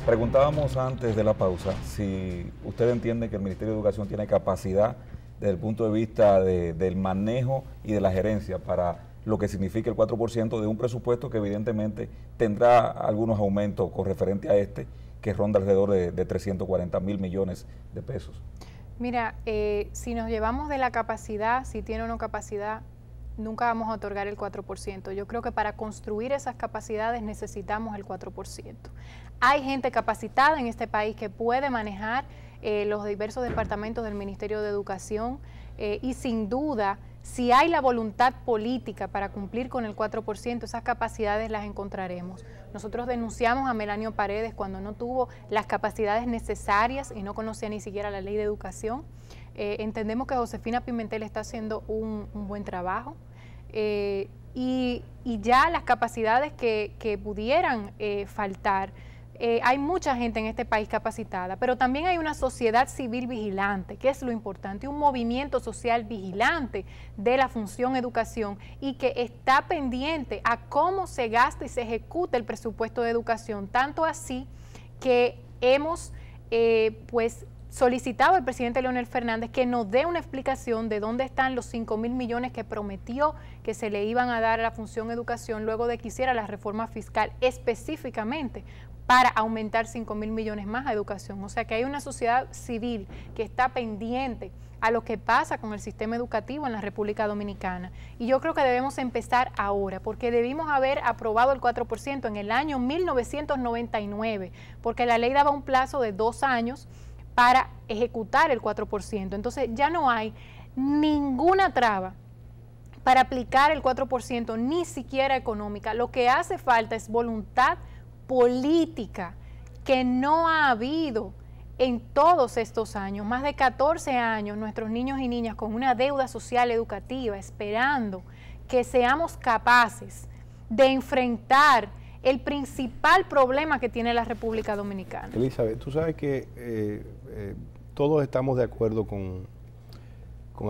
Preguntábamos antes de la pausa si usted entiende que el Ministerio de Educación tiene capacidad desde el punto de vista del manejo y de la gerencia para lo que significa el 4% de un presupuesto que evidentemente tendrá algunos aumentos con referente a este, que ronda alrededor de 340.000 millones de pesos. Mira, si nos llevamos de la capacidad, si tiene o no capacidad, nunca vamos a otorgar el 4%. Yo creo que para construir esas capacidades necesitamos el 4%. Hay gente capacitada en este país que puede manejar los diversos departamentos del Ministerio de Educación y sin duda, si hay la voluntad política para cumplir con el 4%, esas capacidades las encontraremos. Nosotros denunciamos a Melanio Paredes cuando no tuvo las capacidades necesarias y no conocía ni siquiera la ley de educación. Entendemos que Josefina Pimentel está haciendo un buen trabajo y ya las capacidades que pudieran faltar. Hay mucha gente en este país capacitada, pero también hay una sociedad civil vigilante, que es lo importante, un movimiento social vigilante de la función educación y que está pendiente a cómo se gasta y se ejecuta el presupuesto de educación, tanto así que hemos solicitado al presidente Leonel Fernández que nos dé una explicación de dónde están los 5.000 millones que prometió que se le iban a dar a la función educación luego de que hiciera la reforma fiscal específicamente para aumentar 5.000 millones más a educación. O sea que hay una sociedad civil que está pendiente a lo que pasa con el sistema educativo en la República Dominicana. Y yo creo que debemos empezar ahora, porque debimos haber aprobado el 4% en el año 1999, porque la ley daba un plazo de 2 años para ejecutar el 4%. Entonces ya no hay ninguna traba para aplicar el 4%, ni siquiera económica. Lo que hace falta es voluntad política, que no ha habido en todos estos años, más de 14 años, nuestros niños y niñas con una deuda social educativa, esperando que seamos capaces de enfrentar el principal problema que tiene la República Dominicana. Elizabeth, tú sabes que todos estamos de acuerdo con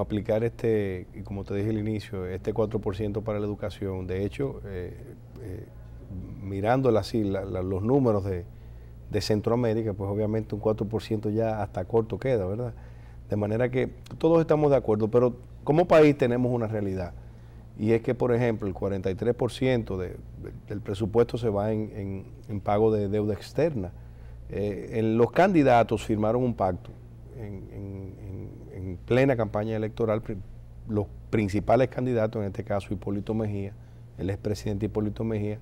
aplicar y como te dije al inicio, este 4% para la educación. De hecho, mirando así los números de Centroamérica, pues obviamente un 4% ya hasta corto queda, ¿verdad? De manera que todos estamos de acuerdo, pero como país tenemos una realidad, y es que, por ejemplo, el 43% del presupuesto se va en pago de deuda externa. Los candidatos firmaron un pacto en plena campaña electoral, los principales candidatos, en este caso Hipólito Mejía, el expresidente Hipólito Mejía,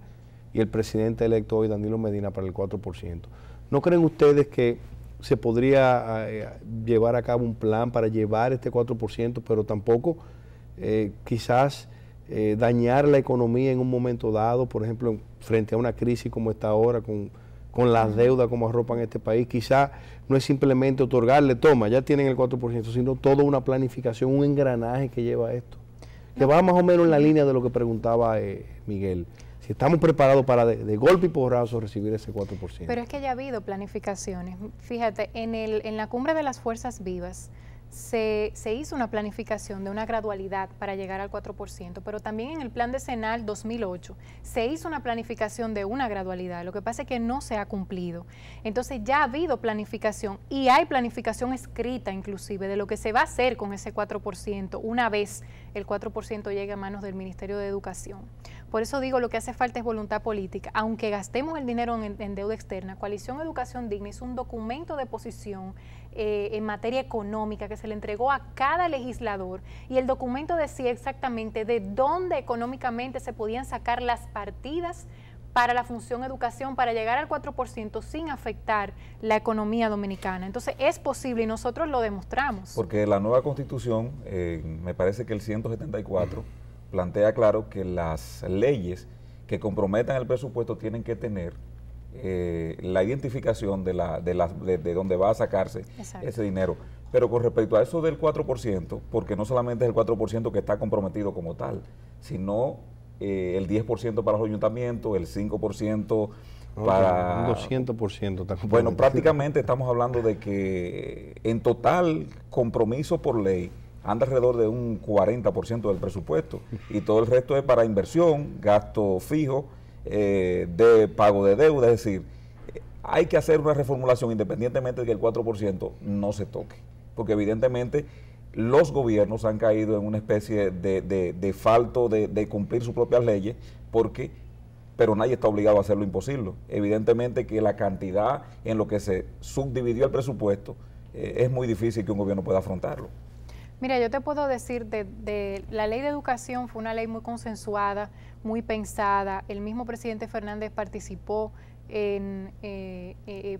y el presidente electo hoy, Danilo Medina, para el 4%. ¿No creen ustedes que se podría llevar a cabo un plan para llevar este 4%, pero tampoco quizás dañar la economía en un momento dado, por ejemplo, frente a una crisis como está ahora, con las deudas como arropan este país? Quizás no es simplemente otorgarle, toma, ya tienen el 4%, sino toda una planificación, un engranaje que lleva a esto, que va más o menos en la línea de lo que preguntaba Miguel. Si estamos preparados para de golpe y porrazo recibir ese 4%. Pero es que ya ha habido planificaciones. Fíjate, en la cumbre de las fuerzas vivas se hizo una planificación de una gradualidad para llegar al 4%, pero también en el plan decenal 2008 se hizo una planificación de una gradualidad. Lo que pasa es que no se ha cumplido. Entonces ya ha habido planificación y hay planificación escrita inclusive de lo que se va a hacer con ese 4% una vez el 4% llegue a manos del Ministerio de Educación. Por eso digo, lo que hace falta es voluntad política. Aunque gastemos el dinero en deuda externa, Coalición Educación Digna hizo un documento de posición en materia económica que se le entregó a cada legislador, y el documento decía exactamente de dónde económicamente se podían sacar las partidas para la función educación para llegar al 4% sin afectar la economía dominicana. Entonces es posible y nosotros lo demostramos. Porque la nueva Constitución, me parece que el 174, plantea claro que las leyes que comprometan el presupuesto tienen que tener la identificación de dónde va a sacarse ese dinero. Pero con respecto a eso del 4%, porque no solamente es el 4% que está comprometido como tal, sino el 10% para los ayuntamientos, el 5% para... Un 200%. Bueno, prácticamente estamos hablando de que en total compromiso por ley anda alrededor de un 40% del presupuesto, y todo el resto es para inversión, gasto fijo, de pago de deuda. Es decir, hay que hacer una reformulación independientemente de que el 4% no se toque, porque evidentemente los gobiernos han caído en una especie de falto de cumplir sus propias leyes, pero nadie está obligado a hacer lo imposible. Evidentemente que la cantidad en lo que se subdividió el presupuesto es muy difícil que un gobierno pueda afrontarlo. Mira, yo te puedo decir, de la ley de educación fue una ley muy consensuada, muy pensada. El mismo presidente Fernández participó,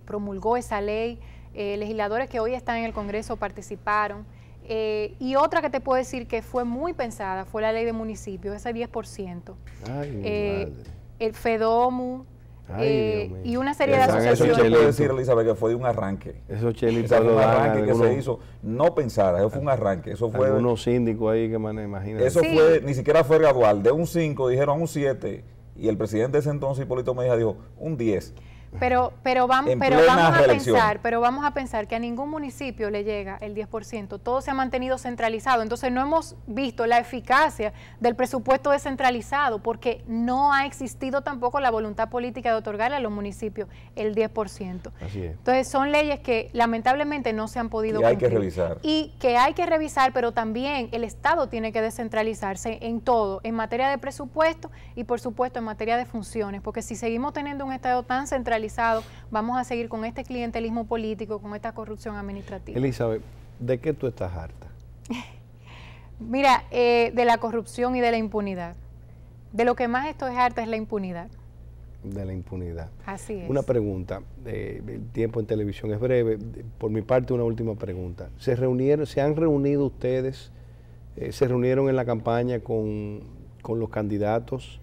promulgó esa ley. Legisladores que hoy están en el Congreso participaron. Y otra que te puedo decir que fue muy pensada fue la ley de municipios, ese 10%. Ay, mi madre. El FEDOMU. Ay, y una serie de asociaciones. Eso se puede decir, Elizabeth, que fue de un arranque. Eso chelitos fue un lo dan arranque que algunos, se hizo no pensada, eso fue un arranque. Eso fue unos síndicos ahí que imagínate. Eso sí. fue, ni siquiera fue gradual, de un 5 dijeron un 7 y el presidente de ese entonces, Hipólito Mejía, dijo un 10. Pero vamos a pensar que a ningún municipio le llega el 10%, todo se ha mantenido centralizado, entonces no hemos visto la eficacia del presupuesto descentralizado porque no ha existido tampoco la voluntad política de otorgarle a los municipios el 10%. Así es. Entonces son leyes que lamentablemente no se han podido cumplir. Que hay que revisar, pero también el Estado tiene que descentralizarse en todo, en materia de presupuesto y por supuesto en materia de funciones, porque si seguimos teniendo un Estado tan centralizado, vamos a seguir con este clientelismo político, con esta corrupción administrativa. Elizabeth, ¿de qué tú estás harta? Mira, de la corrupción y de la impunidad. De lo que más estoy harta es la impunidad. De la impunidad. Así es. Una pregunta, el tiempo en televisión es breve, por mi parte una última pregunta. ¿Se han reunido ustedes, se reunieron en la campaña con los candidatos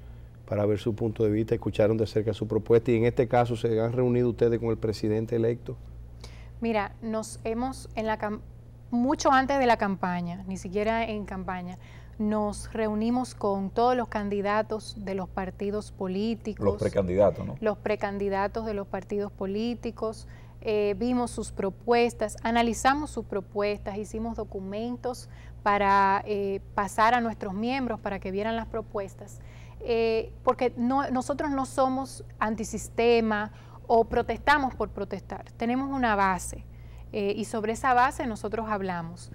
para ver su punto de vista, escucharon de cerca su propuesta y en este caso se han reunido ustedes con el presidente electo? Mira, mucho antes de la campaña, ni siquiera en campaña, nos reunimos con todos los candidatos de los partidos políticos. Los precandidatos, ¿no? Los precandidatos de los partidos políticos, vimos sus propuestas, analizamos sus propuestas, hicimos documentos para pasar a nuestros miembros para que vieran las propuestas. Porque nosotros no somos antisistema o protestamos por protestar, tenemos una base y sobre esa base nosotros hablamos.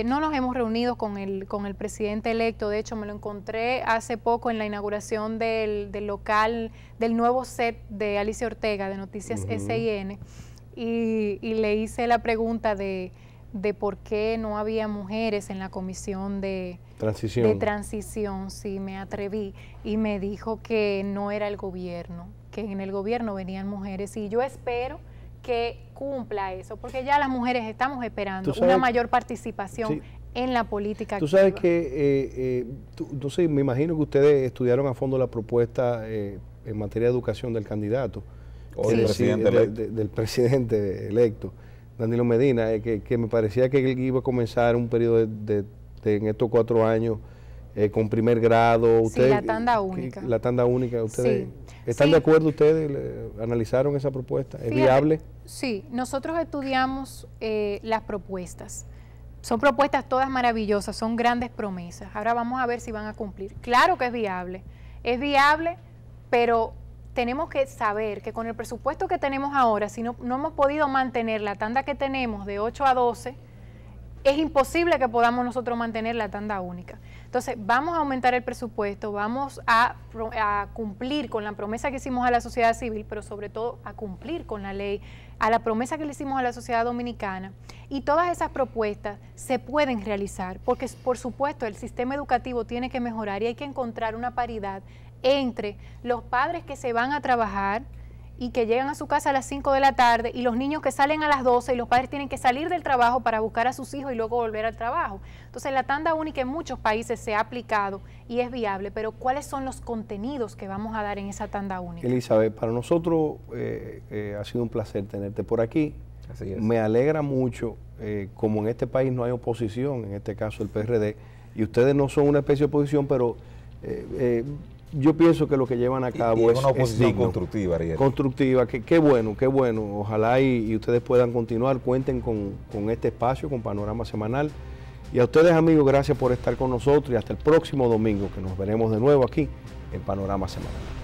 No nos hemos reunido con el presidente electo, de hecho me lo encontré hace poco en la inauguración del local, del nuevo set de Alicia Ortega de Noticias SIN y le hice la pregunta de por qué no había mujeres en la comisión de transición, sí, me atreví, y me dijo que no era el gobierno, que en el gobierno venían mujeres, y yo espero que cumpla eso, porque ya las mujeres estamos esperando una mayor participación en la política activa. Tú sabes que, me imagino que ustedes estudiaron a fondo la propuesta en materia de educación del candidato, del presidente electo. Danilo Medina, que me parecía que él iba a comenzar un periodo en estos 4 años con primer grado. Ustedes, la tanda única. La tanda única. ¿Ustedes están de acuerdo ustedes? ¿Analizaron esa propuesta? ¿Es viable? Sí, nosotros estudiamos las propuestas. Son propuestas todas maravillosas, son grandes promesas. Ahora vamos a ver si van a cumplir. Claro que es viable, pero tenemos que saber que con el presupuesto que tenemos ahora, si no hemos podido mantener la tanda que tenemos de 8 a 12, es imposible que podamos nosotros mantener la tanda única. Entonces, vamos a aumentar el presupuesto, vamos a cumplir con la promesa que hicimos a la sociedad civil, pero sobre todo a cumplir con la ley, a la promesa que le hicimos a la sociedad dominicana. Y todas esas propuestas se pueden realizar, porque por supuesto el sistema educativo tiene que mejorar y hay que encontrar una paridad entre los padres que se van a trabajar y que llegan a su casa a las 5 de la tarde y los niños que salen a las 12 y los padres tienen que salir del trabajo para buscar a sus hijos y luego volver al trabajo. Entonces la tanda única en muchos países se ha aplicado y es viable, pero ¿cuáles son los contenidos que vamos a dar en esa tanda única? Elizabeth, para nosotros ha sido un placer tenerte por aquí. Así es. Me alegra mucho, como en este país no hay oposición, en este caso el PRD, y ustedes no son una especie de oposición, pero yo pienso que lo que llevan a cabo es una oposición constructiva, Ariel. Constructiva, qué bueno. Ojalá y ustedes puedan continuar, cuenten con este espacio, con Panorama Semanal. Y a ustedes, amigos, gracias por estar con nosotros y hasta el próximo domingo, que nos veremos de nuevo aquí en Panorama Semanal.